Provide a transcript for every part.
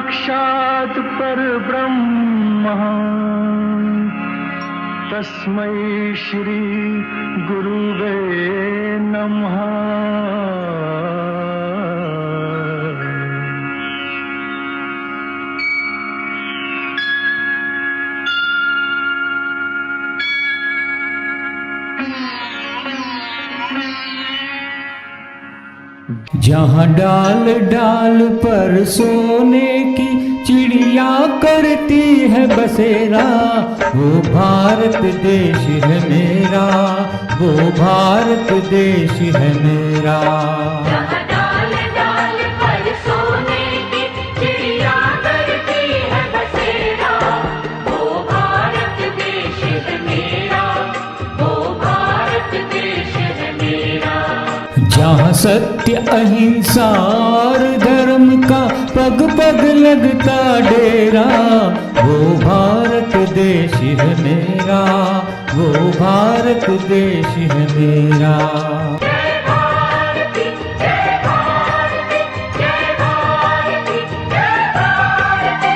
साक्षात् परब्रह्म तस्मै श्री गुरुवे नमः। जहाँ डाल डाल पर सोने की चिड़िया करती है बसेरा, वो भारत देश है मेरा, वो भारत देश है मेरा। जहाँ डाल डाल पर सोने की चिड़िया करती है बसेरा, वो भारत देश है मेरा, वो भारत देश है मेरा। जहाँ सत्य अहिंसा और धर्म का पग पग लगता डेरा, वो भारत देश है मेरा, वो भारत देश है मेरा। जय भारती जय भारती जय भारती जय भारती।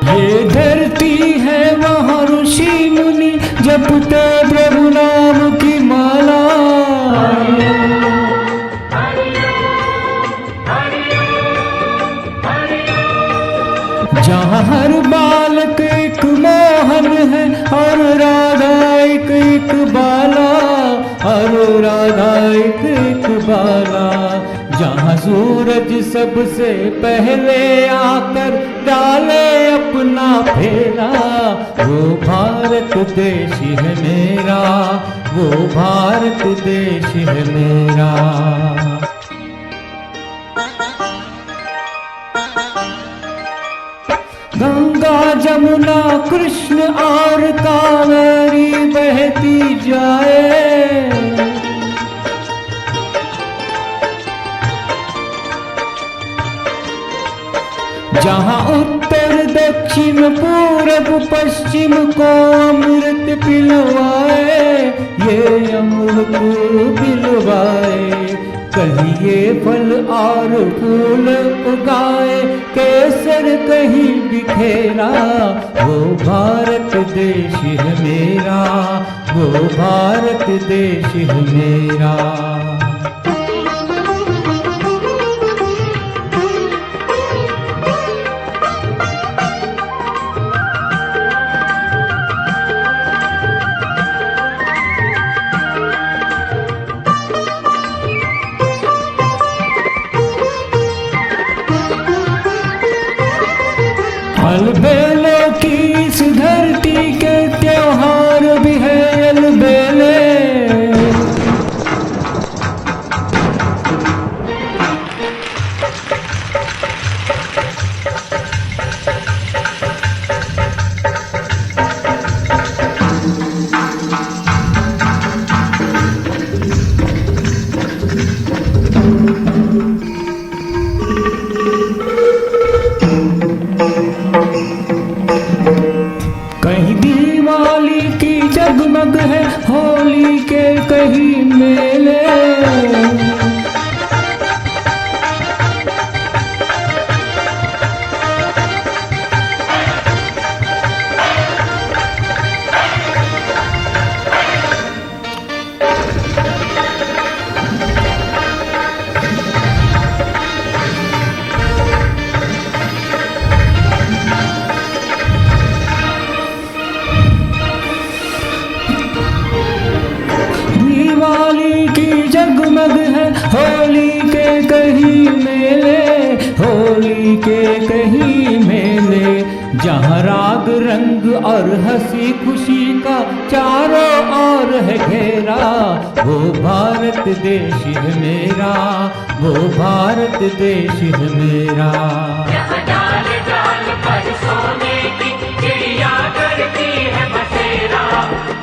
ये धरती है वहाँ ऋषि मुनि जपते प्रभु नाम की माला। जहाँ हर बालक एक मोहन है और राधा एक बाला, और राधा एक बाला। जहाँ सूरज सबसे पहले आकर डाले अपना फेरा, वो भारत देश है मेरा, वो भारत देश है मेरा। गंगा जमुना कृष्ण और कावेरी बहती जाए, जहाँ उत्तर दक्षिण पूरब पश्चिम को अमृत पिलवाए, ये अमृत पिलवाए। कहीं ये फल और फूल उगाए, केसर कहीं बिखेरा, वो भारत देश है मेरा, वो भारत देश है मेरा। अलबेलों की इस धरती के त्योहार भी है अलबेले। कहीं दिवाली की जगमग है, होली के कहीं मेले। दिवाली की जगमग है, होली के कहीं मेले, होली के कहीं मेले। जहाँ राग रंग और हंसी खुशी का चारों ओर है घेरा, वो भारत देश है मेरा, वो भारत देश है मेरा। जहाँ डाल डाल पर सोने की चिड़िया करती है बसेरा,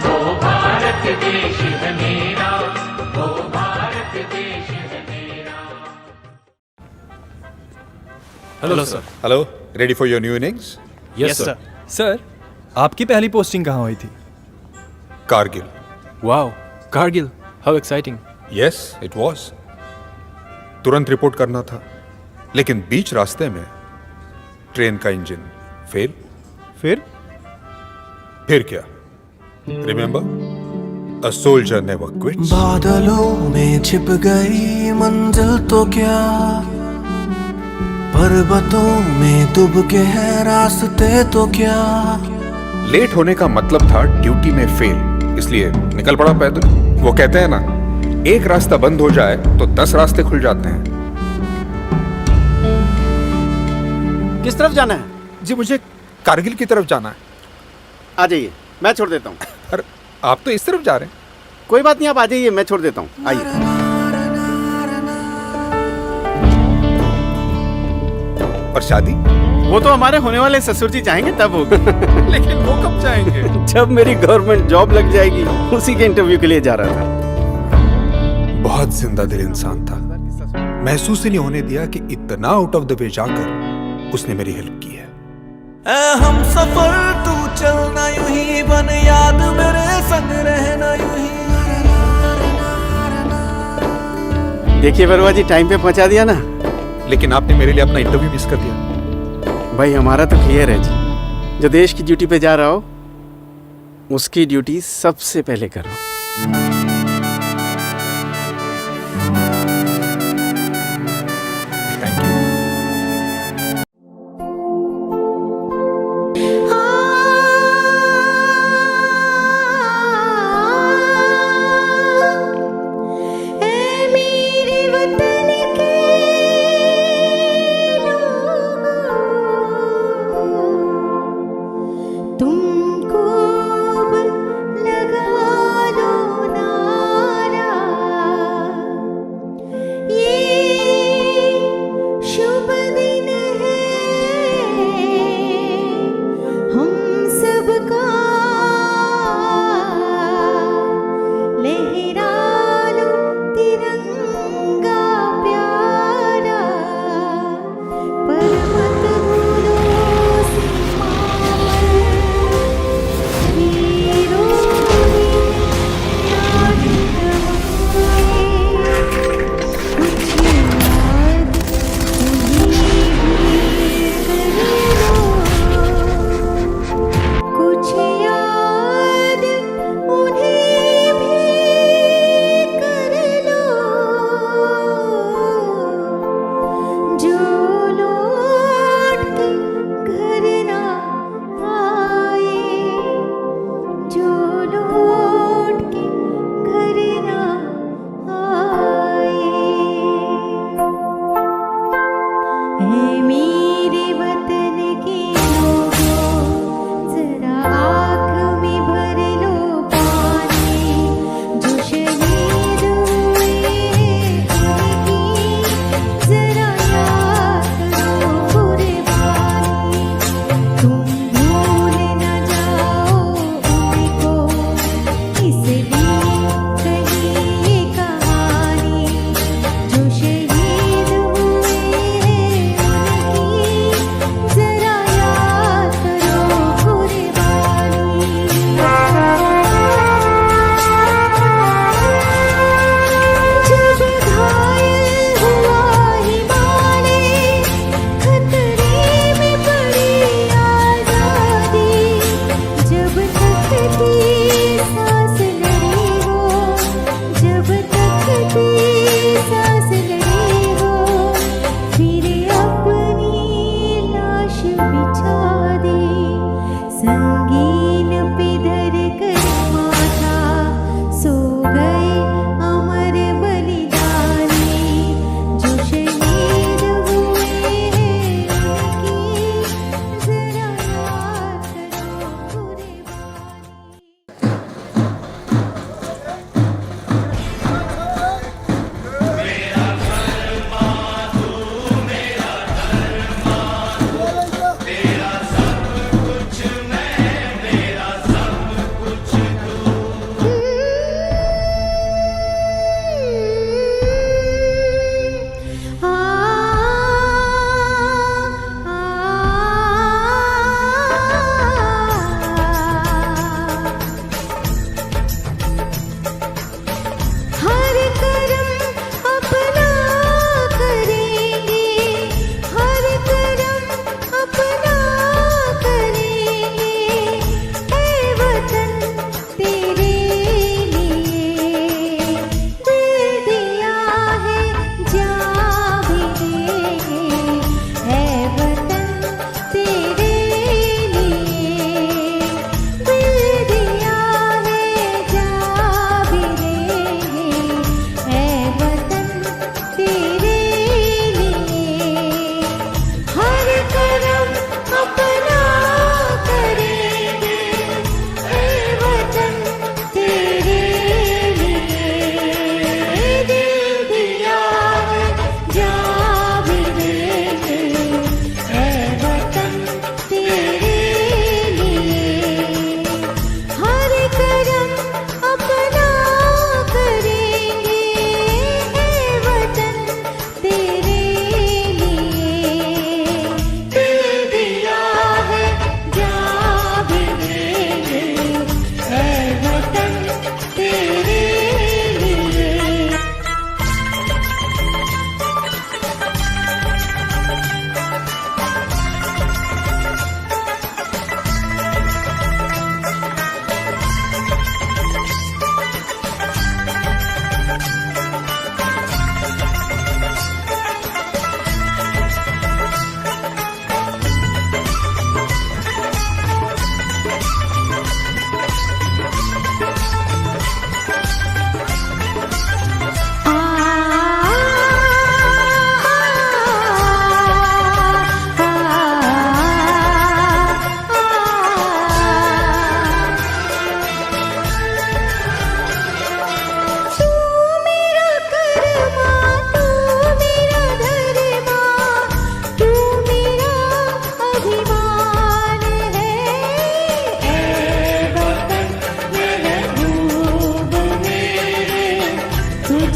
वो भारत देश है मेरा, वो Bharat hello sir. Hello, ready for your new innings? Yes sir. Sir, आपकी पहली पोस्टिंग कहाँ हुई थी? Kargil. Wow, Kargil, how exciting. Yes, it was. तुरंत रिपोर्ट करना था, लेकिन बीच रास्ते में ट्रेन का इंजन फेल। फिर क्या? Remember, a soldier never quits. बादलों में छिप गई मंजिल तो क्या, पर्वतों में डूब के हैं रास्ते तो क्या। लेट होने का मतलब था ड्यूटी में फेल, इसलिए निकल पड़ा पैदल। वो कहते हैं ना, एक रास्ता बंद हो जाए तो 10 रास्ते खुल जाते हैं। किस तरफ जाना है? जी, मुझे कारगिल की तरफ जाना है। आ जाइए, मैं छोड़ देता हूँ। अरे, आप तो इस तरफ जा रहे हैं। कोई बात नहीं, आप आ जाइए, मैं छोड़ देता हूँ, आइए। और शादी? वो तो हमारे होने वाले ससुर जी चाहेंगे तब होगी। लेकिन वो कब जाएंगे? जब मेरी गवर्नमेंट जॉब लग जाएगी। उसी के इंटरव्यू के लिए जा रहा था। बहुत जिंदा दिल इंसान था। महसूस ही नहीं होने दिया कि इतना आउट ऑफ द वे जाकर उसने मेरी हेल्प की है। हम सफर तू चलना यूं ही, बन याद मेरे संग रहना यूं ही। देखिए बरुआ जी, टाइम पे पहुंचा दिया ना। लेकिन आपने मेरे लिए अपना इंटरव्यू मिस कर दिया। भाई हमारा तो क्लियर है जी, जो देश की ड्यूटी पे जा रहा हो उसकी ड्यूटी सबसे पहले करो। तुमको लगा लो ना।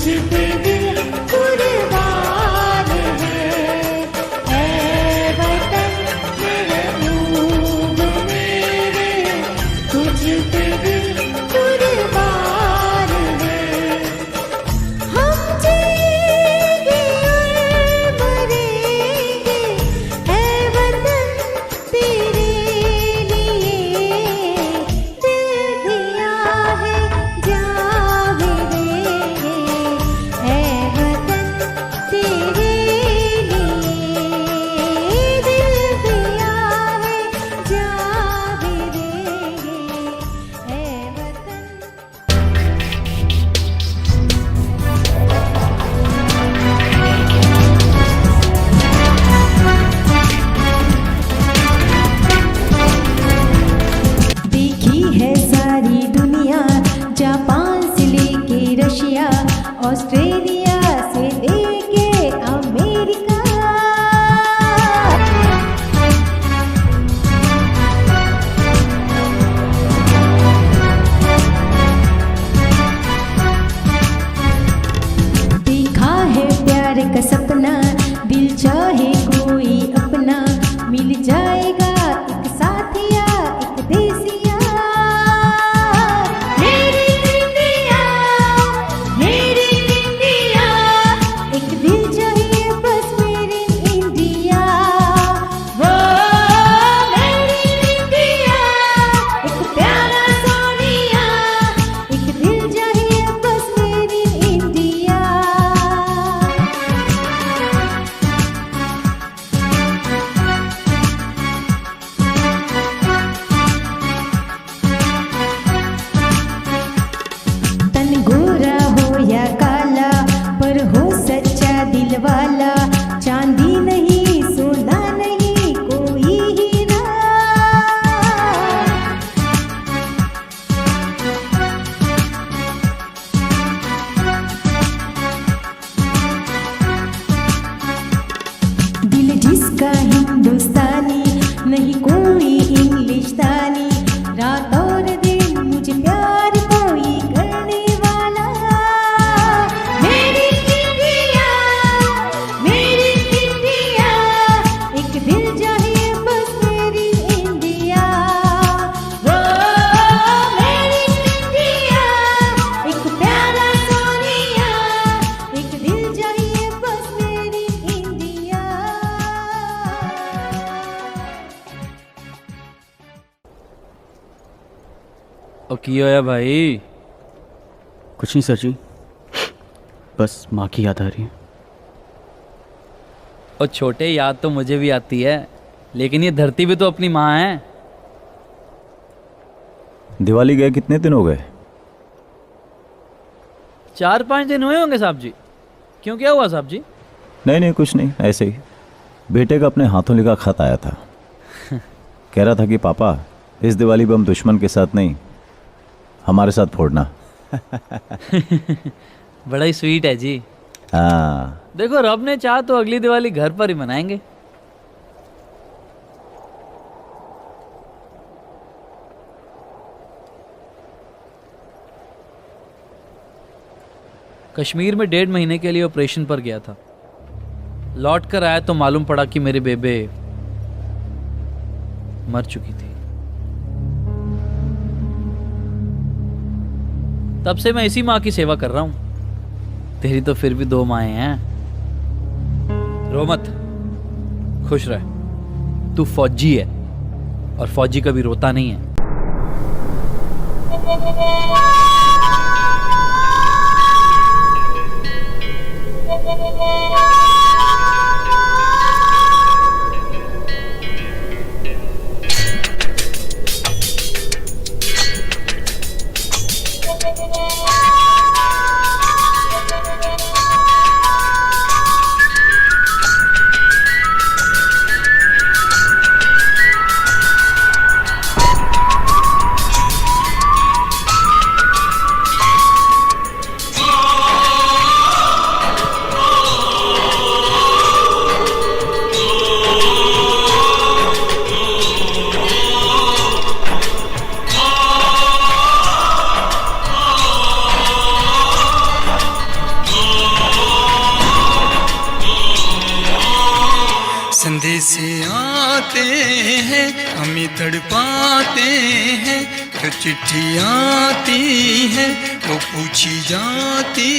पे दिल कुर्बान है। ऐ वतन महबूब मेरे, तुझ पे दिल कुर्बान है। हम जिएंगे और मरेंगे, ऐ वतन तेरे लिए। दिल दिया है जान देंगे, ऐ वतन तेरे लिए। दिल दिया है जान देंगे, ऐ वतन। देखी है सारी दुनिया, जापान से लेके रशिया, ऑस्ट्रेलिया से लेके अमेरिका। देखा है प्यार का सपना, दिल चाहे कोई अपना, मिल जाएगा एक साथिया एक देसिया। मेरी इंडिया, मेरी इंडिया, एक दिल चाहिए बस मेरी इंडिया। वो मेरी इंडिया, एक प्यारा सोनिया, एक दिल चाहिए बस मेरी इंडिया। तन गोरा हो या काला, पर हो सच्चा दिल वाला, चांदी नहीं सोना नहीं कोई हीरा। दिल जिसका हिंदुस्तानी, नहीं कोई इंग्लिशतानी, रात और दिन मुझे प्यार कोई करने वाला। मेरी इंडिया, मेरी इंडिया, एक दिल चाहिए बस मेरी इंडिया। वो मेरी इंडिया, एक प्यारा सोनिया, एक दिल चाहिए बस मेरी इंडिया। और की होया भाई? कुछ नहीं सर जी, बस माँ की याद आ रही है। और छोटे, याद तो मुझे भी आती है, लेकिन ये धरती भी तो अपनी माँ है। दिवाली गए कितने दिन हो गए? 4-5 दिन हुए होंगे साहब जी। क्यों, क्या हुआ साहब जी? नहीं नहीं कुछ नहीं, ऐसे ही। बेटे का अपने हाथों लिखा खत आया था। कह रहा था कि पापा, इस दिवाली बम दुश्मन के साथ नहीं, हमारे साथ फोड़ना। बड़ा ही स्वीट है जी। हाँ, देखो, रब ने चाहा तो अगली दिवाली घर पर ही मनाएंगे। कश्मीर में 1.5 महीने के लिए ऑपरेशन पर गया था। लौट कर आया तो मालूम पड़ा कि मेरे बेबे मर चुकी थी। तब से मैं इसी माँ की सेवा कर रहा हूं। तेरी तो फिर भी 2 माएं हैं। रो मत, खुश रह। तू फौजी है और फौजी कभी रोता नहीं है। आते हैं, हमें तड़पाते हैं, तो चिट्ठी आती है, वो पूछी जाती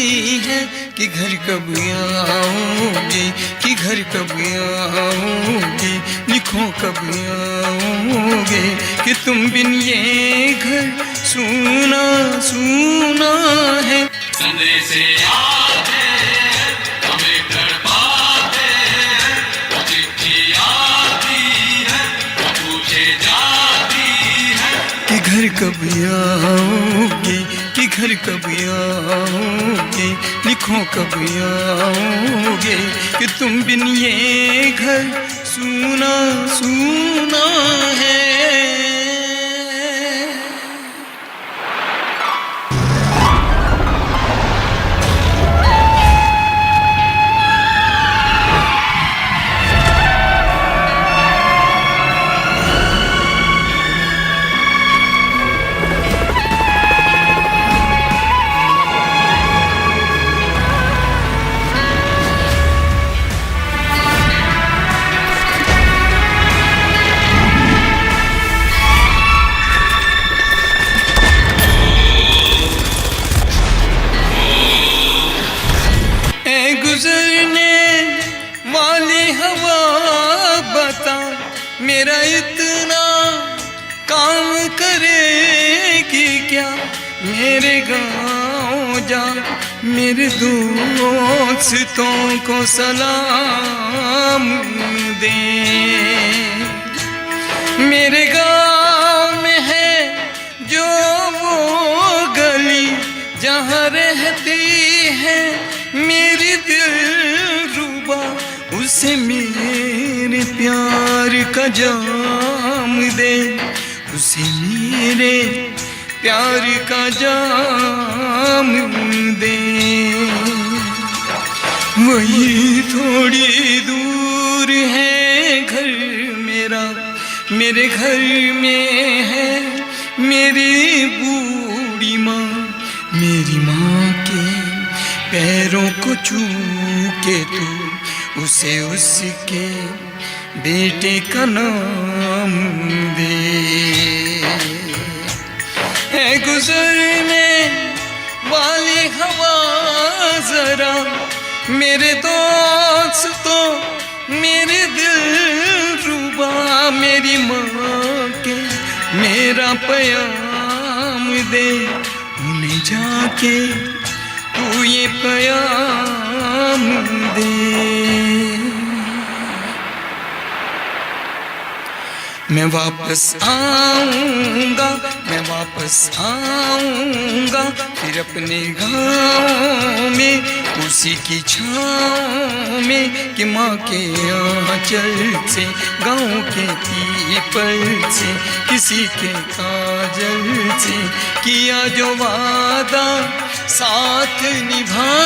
है कि घर कब आओगे, कि घर कब आओगे, लिखो कब आओगे, कि तुम बिन ये घर सूना सूना है। संदेशे आते हैं, हमें तड़पाते हैं, चिट्ठी आती है, पूछे जाती है कि घर कब आओगे, कि घर कब आओगे, लिखो कब आओगे, कि तुम बिन ये घर सूना सूना है। मेरा इतना काम करेगी क्या, मेरे गाँव जा मेरे दोस्तों को सलाम दे। मेरे गाँव में है जो वो गली जहाँ रहती है मेरी दिलरुबा, उसे मेरे प्यार का जाम दे, उसे मेरे प्यार का जाम दे। वही थोड़ी दूर है घर मेरा, मेरे घर में है मेरी बूढ़ी माँ, मेरी माँ के पैरों को छू के तू उसे उसके बेटे का नाम दे। है गुजरने वाली हवा जरा मेरे दोस्तों, मेरे दिलरुबा, मेरी माँ के मेरा प्याम दे, उन्हें जाके तू ये प्याम दे। मैं वापस आऊँगा, मैं वापस आऊँगा, फिर अपने गाँव में उसी की छाँव में, कि माँ के आँचल से, गाँव के पीपल से, किसी के काजल से किया जो वादा साथ निभा